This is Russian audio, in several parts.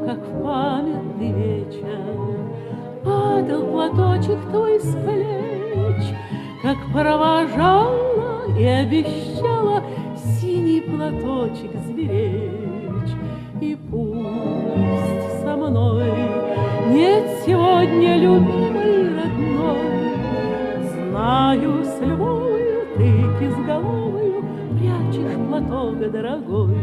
как в памятный вечер, падал платочек твой с плеч, как провожала и обещала синий платочек зверечь. И пусть со мной нет сегодня любимой родной, знаю, с любовью ты кизголовою прячешь платок дорогой.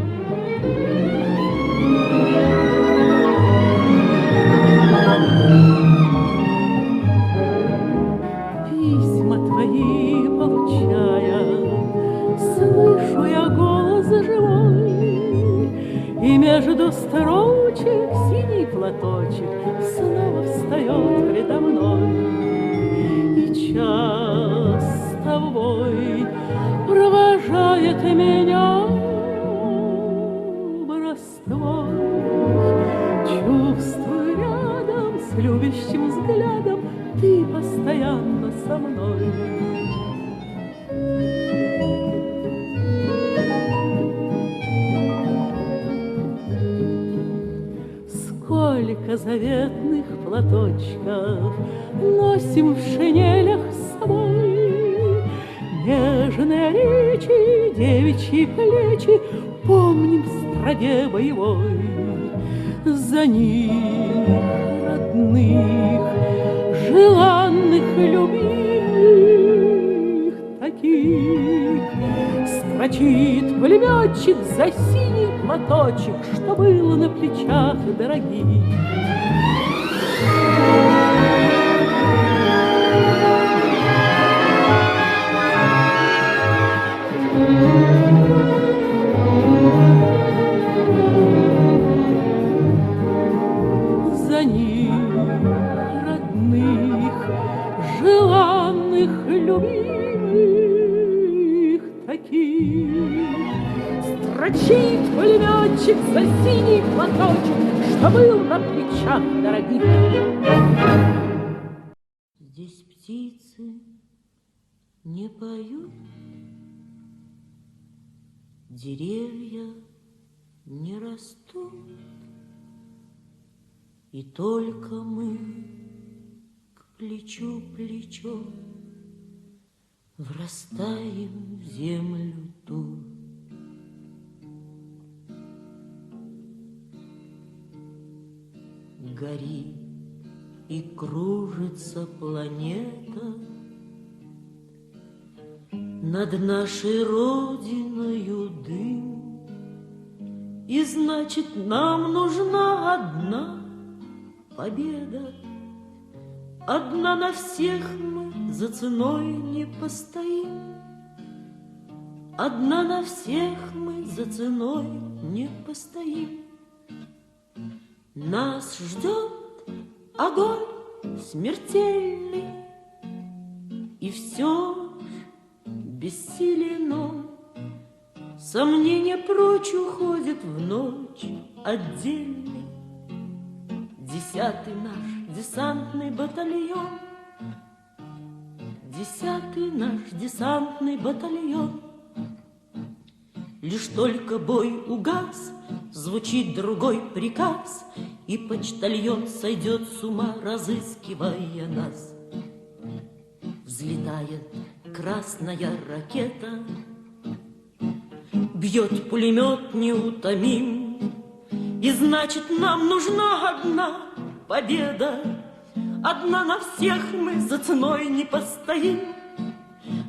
Письма твои получая, слышу я голос живой, и между строчек синий платочек снова встает предо мной. И час с тобой провожает меня в Ростов. Чувствую рядом с любящим взглядом ты постоянно со мной. Сколько заветных платочков носим в шинелях с собой, нежные речи, девичьи плечи помним в строге боевой. За них, родных, желанных, любимых таких, строчит пулеметчик за синий платочек, что было на плечах дорогих. За них, родных, желанных, любимых таких, строчит пулеметчик за синий платочек, что был на плечах дорогих. Здесь птицы не поют, деревья не растут, и только мы к плечу плечо врастаем в землю ту. Горит и кружится планета над нашей родиною дым, и значит, нам нужна одна победа. Одна на всех мы за ценой не постоим, одна на всех мы за ценой не постоим. Нас ждет огонь смертельный, и все бессилен он. Сомнения прочь уходят в ночь отдельный. 10-й наш десантный батальон, 10-й наш десантный батальон. Лишь только бой угас, звучит другой приказ, и почтальон сойдет с ума, разыскивая нас. Взлетает красная ракета, бьет пулемет неутомим, и значит, нам нужна одна победа. Одна на всех мы за ценой не постоим,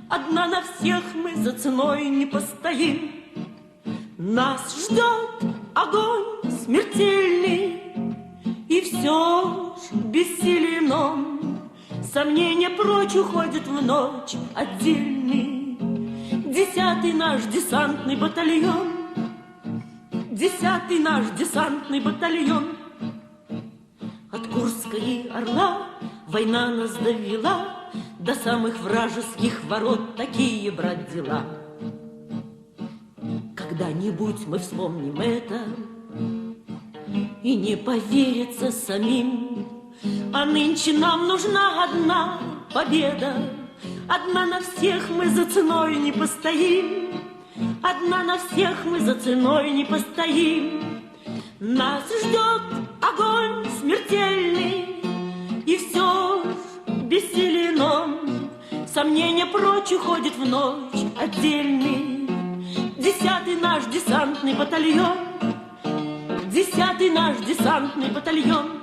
одна на всех мы за ценой не постоим. Нас ждет огонь смертельный, и все ж бессилен он. Сомнения прочь уходят в ночь отдельный. 10-й наш десантный батальон, 10-й наш десантный батальон. От Курска и Орла война нас довела до самых вражеских ворот. Такие, брат, дела. Когда-нибудь мы вспомним это, и не поверится самим. А нынче нам нужна одна победа. Одна на всех мы за ценой не постоим, одна на всех мы за ценой не постоим. Нас ждет огонь смертельный, и все ж бессилен он. Сомнения прочь уходит в ночь отдельный. 10-й наш десантный батальон, 10-й наш десантный батальон.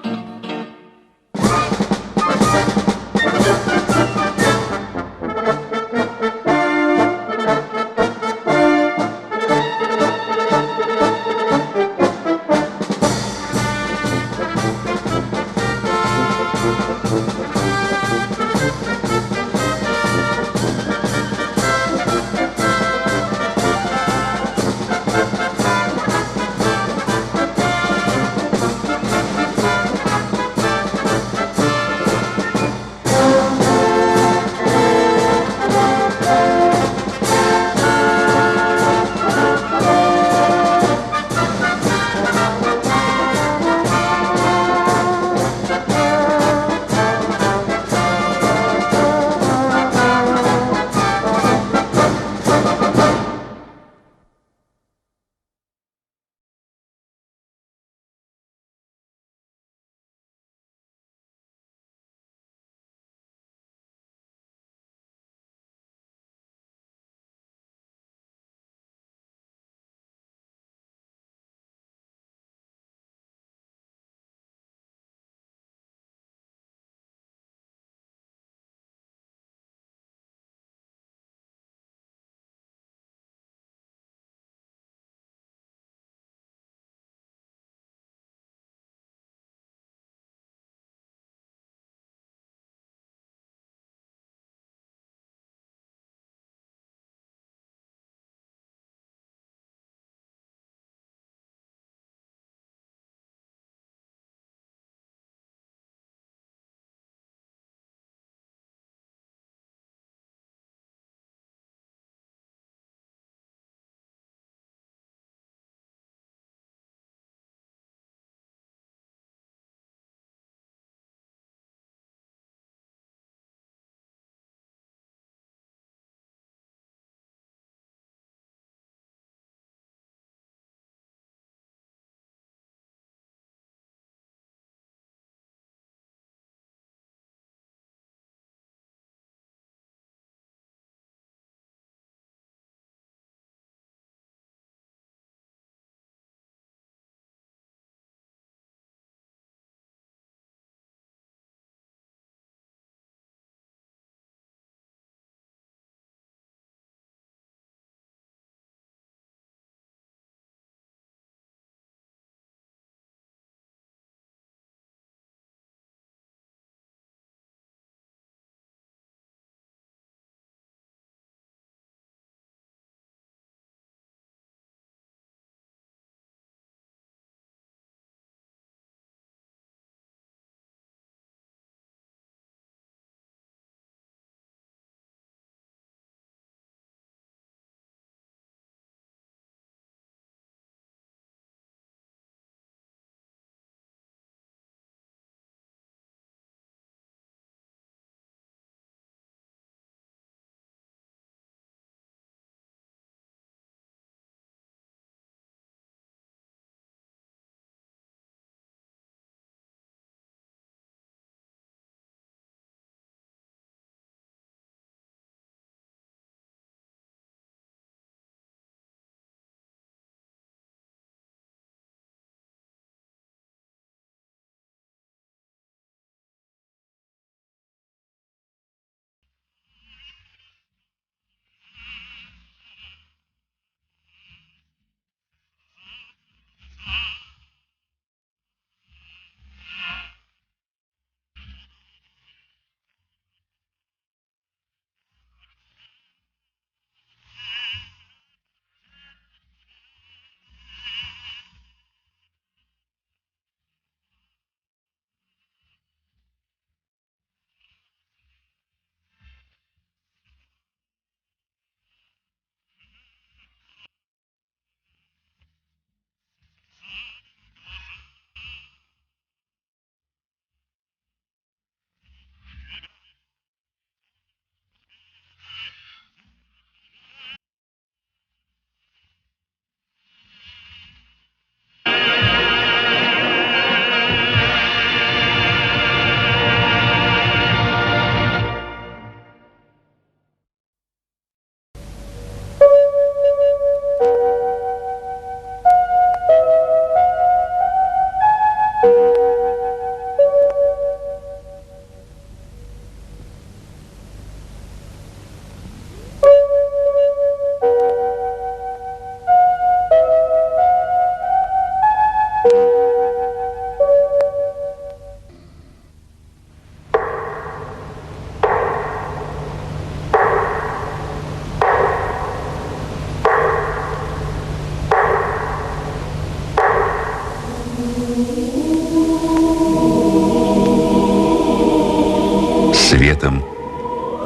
Светом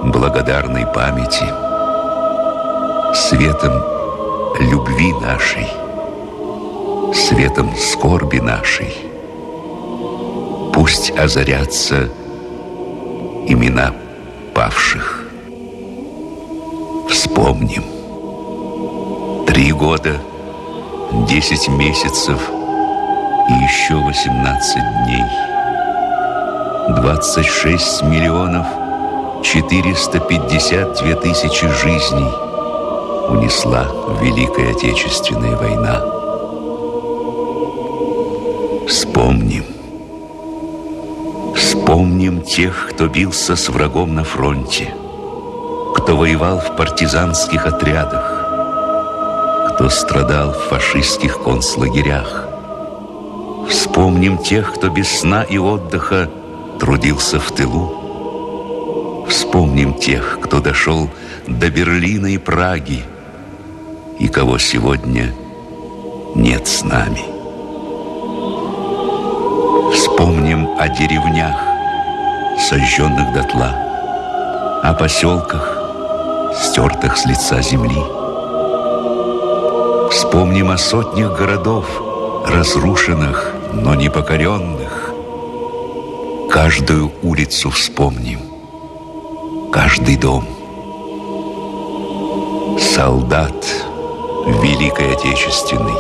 благодарной памяти, светом любви нашей, светом скорби нашей пусть озарятся имена павших. Вспомним. 3 года, 10 месяцев и еще 18 дней. 26 миллионов 452 тысячи жизней унесла Великая Отечественная война. Вспомним. Вспомним тех, кто бился с врагом на фронте, кто воевал в партизанских отрядах, кто страдал в фашистских концлагерях. Вспомним тех, кто без сна и отдыха трудился в тылу. Вспомним тех, кто дошел до Берлина и Праги, и кого сегодня нет с нами. Вспомним о деревнях, сожженных дотла, о поселках, стертых с лица земли. Вспомним о сотнях городов, разрушенных, но не покоренных. Каждую улицу вспомним, каждый дом. Солдат Великой Отечественной,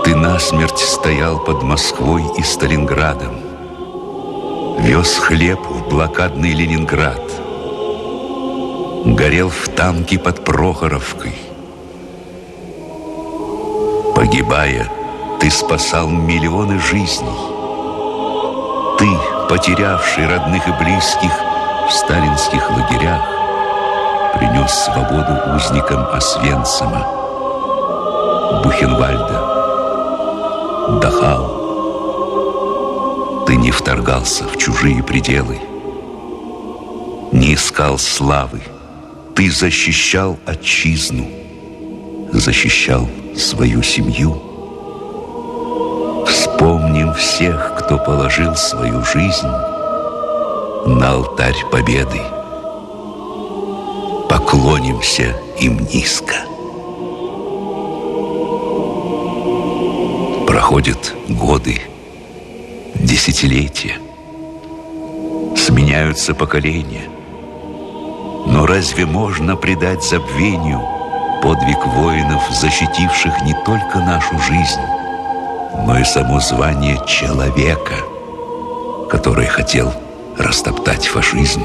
ты насмерть стоял под Москвой и Сталинградом, вез хлеб в блокадный Ленинград, горел в танке под Прохоровкой. Погибая, ты спасал миллионы жизней. Ты, потерявший родных и близких в сталинских лагерях, принес свободу узникам Освенцима, Бухенвальда, Дахау. Ты не вторгался в чужие пределы, не искал славы. Ты защищал отчизну, защищал свою семью. Вспомним всех, кто положил свою жизнь на алтарь победы. Поклонимся им низко. Проходят годы, десятилетия, сменяются поколения. Но разве можно предать забвению подвиг воинов, защитивших не только нашу жизнь, но и само звание человека, который хотел растоптать фашизм?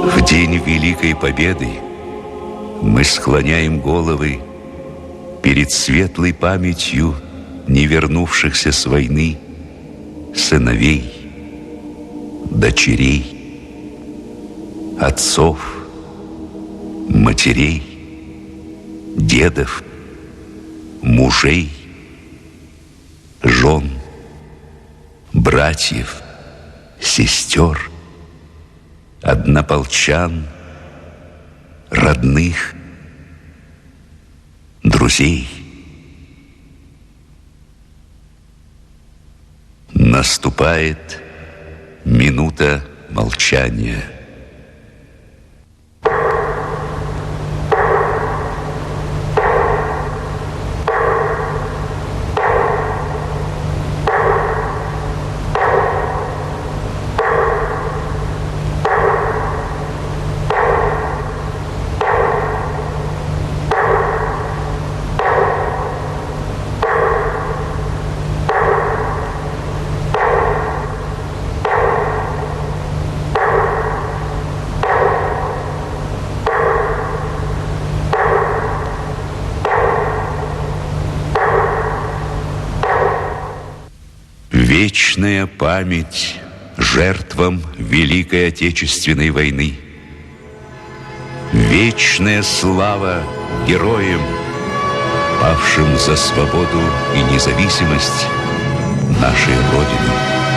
В день Великой Победы мы склоняем головы перед светлой памятью не вернувшихся с войны сыновей, дочерей, отцов, матерей, дедов, мужей, жен, братьев, сестер, однополчан, родных, друзей. Наступает минута молчания. Вечная память жертвам Великой Отечественной войны. Вечная слава героям, павшим за свободу и независимость нашей Родины.